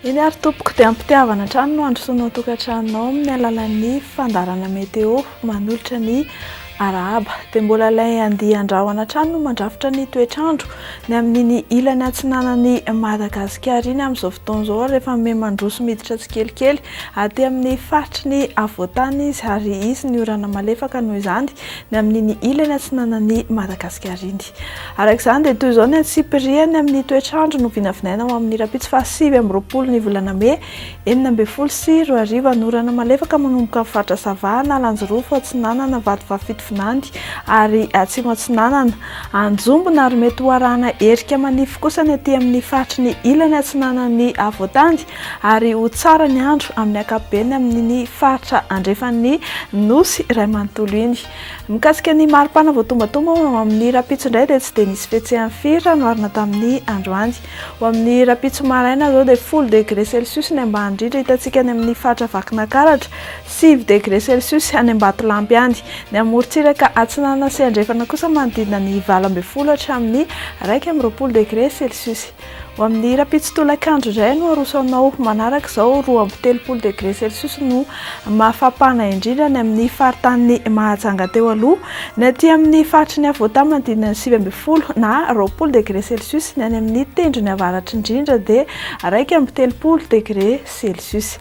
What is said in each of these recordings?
Eny ary tompoko dia ampitiavana trano no androsoanao tokantranonao amin'ny alalan'ny fandarana meteo manolotra ny arahaba. Dia mbola ilay andihy andrahoana trano no mandrafitra ny toetrandro ny amin'iny ilany atsinanan'ny Madagasikara iny amin'izao fotoana izao rehefa mandroso miditra tsikelikely aty amin'ny faritry ny avoantany izy ary izy ny orana malefaka noho izany ny amin'iny ilany atsinanan'ny Madagasikara iny. Arak'izany dia toy izao ny antsipiriany amin'ny toetrandro no vinavinaina ao amin'ny rapitso faha 8 ny volana May 2024 ny orana malefaka manomboka amin'ny faritra Savana, Lanjorofo, Atsinanana, Vatovavy Finandy ary Atsimo Atsinanana, Anjombona ary mety ho arahana erika manify kosa ny aty amin'ny faritry ny ilany atsinanan'ny Avoatany ary ho tsara ny andro amin'ny ankapobeny amin'iny faritra andrefan'ny Nosy iray manontolo iny. Mikasika ny maripana voatombatomba amin'ny rapitso indray dia tsy dia nisy fihetsehany firy no arina tamin'ny androany. Ho amin'ny rapitso maraina zao dia 10 degré Celsius ny ambany indrindra hitantsika any amin'ny faritra Vakinakaratra, 7 degré Celsius any Ambatolampy any. Ny amorontsiraka Atsinanana sy Andrefana kosa manodidina ny 20 hatramin'ny 21 degré Celsius. Ho amin'ny rapitso tolakandro indray no arosanao manaraka izao 20 degré Celsius no mafapana indrindra ny amin'ny faritany Mahajanga teo aloha, ny aty amin'ny faritry ny Avoatany manodidina ny 20 na 20 degré Celsius, ny any amin'ny tendrony avaratra indrindra dia 13 degré Celsius.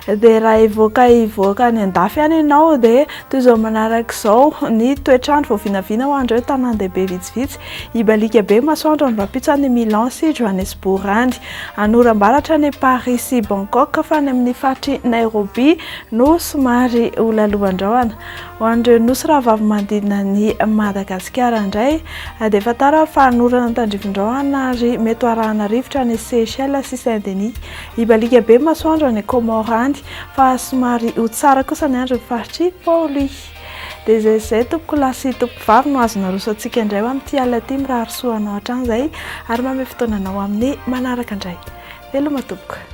Dia raha ivoaka ny andafy any ianao dia toy izao manaraka izao ny toetrandro vao vinavina ho andreo tanàn-dehibe vitsivitsy. Ibalika be masoandro ny rapitso any Milan sy Johannesburg any, anoram-baratra ny Paris sy Bangkok fa ny amin'ny faritry Nairobi no somary olalohan-drahona. Ho andreo nosy rahavavy manodidina ny Madagasikara indray dia fatara fa anorana tandrivon-drahona ary mety arahana rivotra ny Seychelles sy Saint-Denis. Ibalika be masoandro ny Comores any fa somary ho tsara kosa ny andro ny faritry Pôly. Dia izay tompoko lahy sy tompoko vavy no azona roso antsika indray ho amin'ity alina ity miraharisoanao hatrany izay ary manome fotoananao amin'ny manaraka indray. Veloma tompoko.